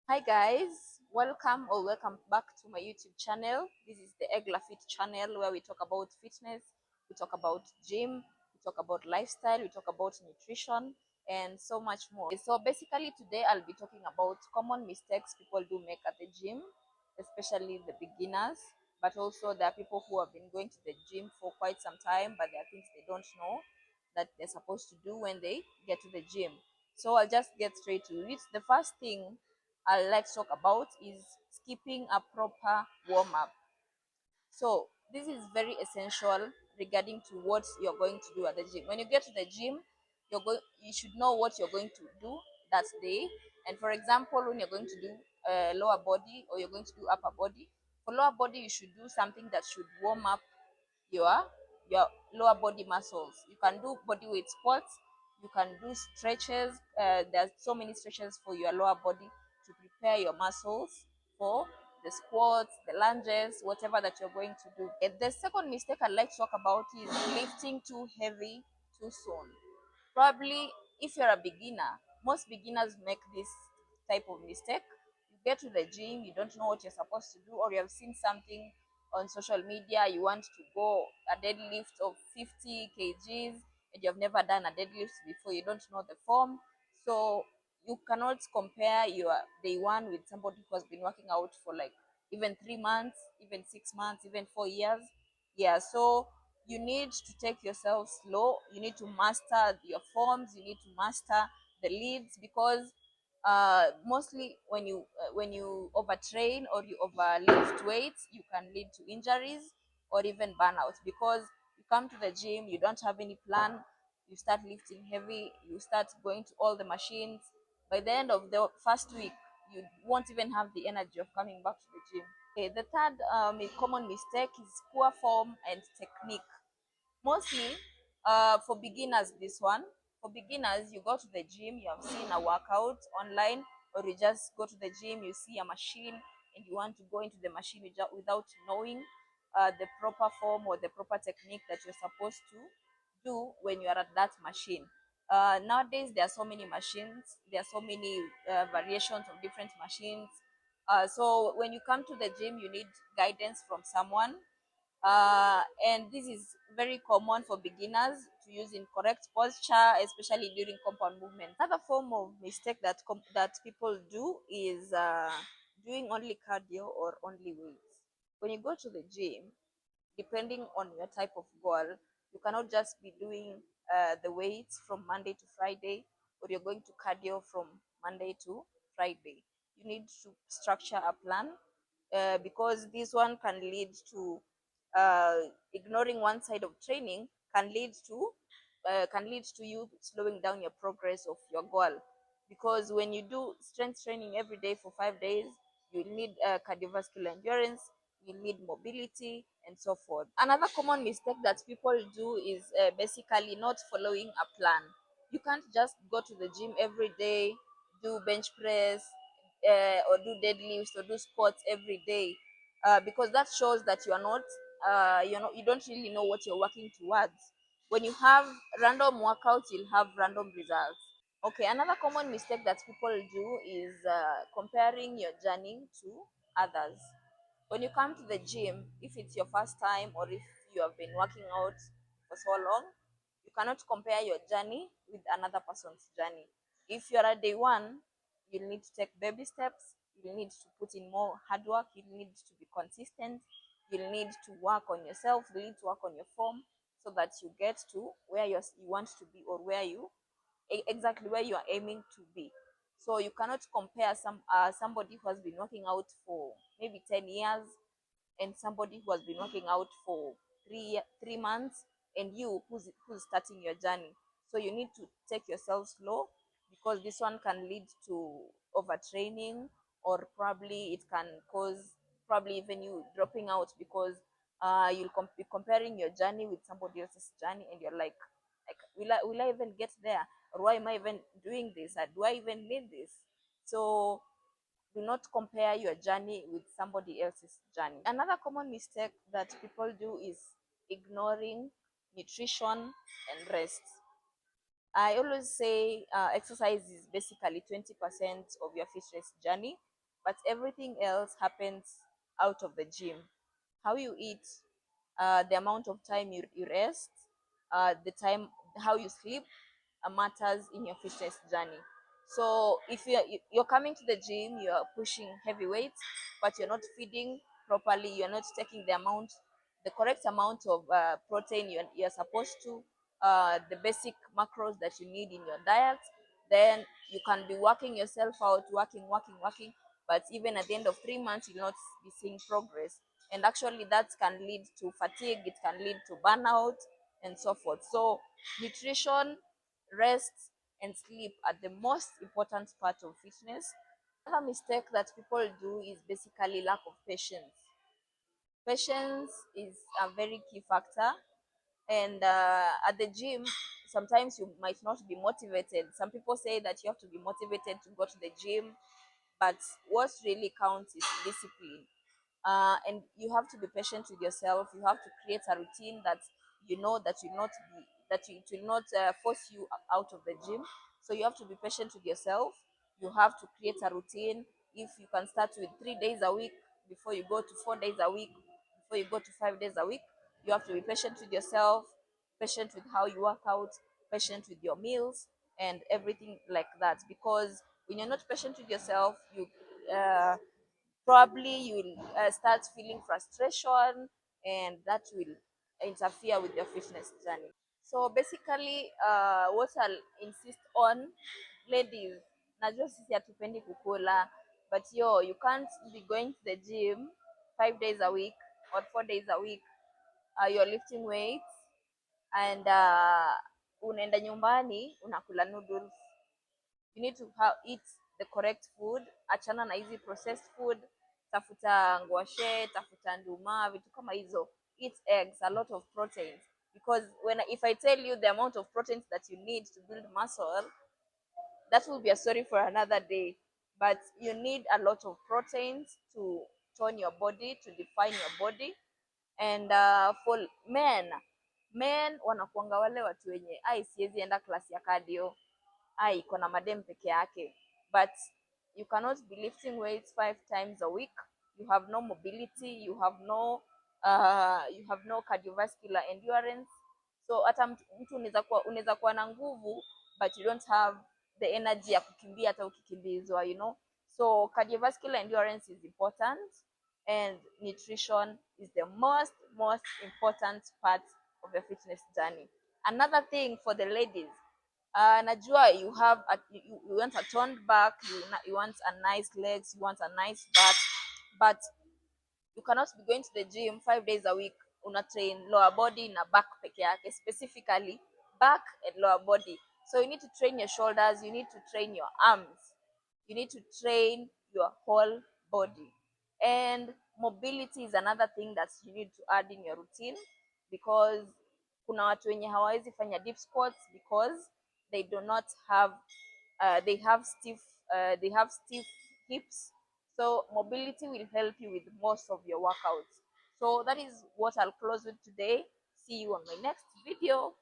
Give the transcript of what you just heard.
Hi guys, welcome back to my YouTube channel. This is the Egla Fit channel where we talk about fitness, we talk about gym, we talk about lifestyle, we talk about nutrition and so much more. So basically today I'll be talking about common mistakes people do make at the gym, especially the beginners, but also there are people who have been going to the gym for quite some time, but there are things they don't know that they're supposed to do when they get to the gym. So I'll just get straight to it. The first thing I'd like to talk about is skipping a proper warm up. So this is very essential regarding to what you're going to do at the gym. When you get to the gym, you should know what you're going to do that day. And for example, when you're going to do lower body or you're going to do upper body, for lower body you should do something that should warm up your your lower body muscles. You can do body weight squats, you can do stretches. There's so many stretches for your lower body to prepare your muscles for the squats, the lunges, whatever that you're going to do. The second mistake I'd like to talk about is lifting too heavy too soon. Probably if you're a beginner, most beginners make this type of mistake. You get to the gym, you don't know what you're supposed to do, or you have seen something on social media, you want to go a deadlift of 50 kgs and you have never done a deadlift before, you don't know the form. So you cannot compare your day one with somebody who has been working out for like even 3 months, even 6 months, even 4 years. Yeah, so you need to take yourself slow. You need to master your forms. You need to master the leads, because mostly when you overtrain or you overlift weights, you can lead to injuries or even burnout, because you come to the gym, you don't have any plan, you start lifting heavy, you start going to all the machines. By the end of the first week, you won't even have the energy of coming back to the gym. Okay, the third common mistake is poor form and technique. Mostly for beginners, this one, for beginners, you go to the gym, you have seen a workout online, or you just go to the gym, you see a machine and you want to go into the machine without knowing the proper form or the proper technique that you're supposed to do when you are at that machine. Nowadays there are so many machines, there are so many variations of different machines. So when you come to the gym, you need guidance from someone, and this is very common for beginners to use incorrect posture, especially during compound movement. Another form of mistake that people do is doing only cardio or only weights. When you go to the gym, depending on your type of goal, you cannot just be doing the weights from Monday to Friday, or you're going to cardio from Monday to Friday. You need to structure a plan, because this one can lead to uh, ignoring one side of training, can lead to you slowing down your progress of your goal. Because when you do strength training every day for 5 days, you need cardiovascular endurance, you need mobility, and so forth. Another common mistake that people do is basically not following a plan. You can't just go to the gym every day, do bench press, or do deadlifts or do squats every day, because that shows that you are not, you don't really know what you're working towards. When you have random workouts, you'll have random results. Okay, another common mistake that people do is comparing your journey to others. When you come to the gym, if it's your first time or if you have been working out for so long, you cannot compare your journey with another person's journey. If you're at day one, you'll need to take baby steps, you'll need to put in more hard work, you'll need to be consistent, you'll need to work on yourself, you'll need to work on your form, so that you get to where you want to be, or where you exactly where you are aiming to be. So you cannot compare somebody who has been working out for maybe 10 years and somebody who has been working out for 3 months, and you who's starting your journey. So you need to take yourself slow, because this one can lead to overtraining, or probably it can cause probably even you dropping out, because you'll be comparing your journey with somebody else's journey, and you're like, will I even get there, or why am I even doing this, or do I even need this? So do not compare your journey with somebody else's journey. Another common mistake that people do is ignoring nutrition and rest. I always say exercise is basically 20% of your fitness journey. but everything else happens out of the gym. How you eat, the amount of time you rest, the time how you sleep matters in your fitness journey. So if you're coming to the gym, you're pushing heavy weights, but you're not feeding properly, you're not taking the correct amount of protein you're supposed to, the basic macros that you need in your diet, then you can be working yourself out, working, but even at the end of 3 months, you'll not be seeing progress. And actually, that can lead to fatigue, it can lead to burnout, and so forth. So, nutrition, rest, and sleep are the most important part of fitness. Another mistake that people do is basically lack of patience. Patience is a very key factor, and at the gym, sometimes you might not be motivated. Some people say that you have to be motivated to go to the gym, but what really counts is discipline. And you have to be patient with yourself. You have to create a routine that you know that will not be that it will not force you out of the gym. So you have to be patient with yourself. You have to create a routine. If you can start with 3 days a week before you go to 4 days a week, before you go to 5 days a week, you have to be patient with yourself, patient with how you work out, patient with your meals, and everything like that. Because when you're not patient with yourself, uh, probably you'll start feeling frustration, and that will interfere with your fitness journey. So basically, what I'll insist on, ladies, najua sisi hatupendi kukula, but you can't be going to the gym 5 days a week or 4 days a week. You're lifting weights, and unaenda nyumbani unakula noodles. You need to eat the correct food, achana na hizi processed food, tafuta ngwashe, tafuta nduma, vitu kama hizo. Eat eggs, a lot of proteins, because if I tell you the amount of proteins that you need to build muscle, that will be a story for another day. But you need a lot of proteins to tone your body, to define your body. And for men wanakuanga wale watu wenye siwezi enda klasi ya cardio, iko na madem peke yake, but you cannot be lifting weights 5 times a week. You have no mobility, you have no cardiovascular endurance. So hata mtu unaweza kuwa na nguvu, but you don't have the energy ya kukimbia hata ukikimbizwa, so cardiovascular endurance is important, and nutrition is the most important part of your fitness journey. Another thing for the ladies, najua you want a toned back, you want a nice legs, you want a nice butt, but you cannot be going to the gym 5 days a week una train lower body na back peke yake, specifically back and lower body. So you need to train your shoulders, you need to train your arms, you need to train your whole body. And mobility is another thing that you need to add in your routine, because kuna watu wenye hawawezi fanya deep squats because they do not have they have stiff hips. So mobility will help you with most of your workouts. So that is what I'll close with today. See you on my next video.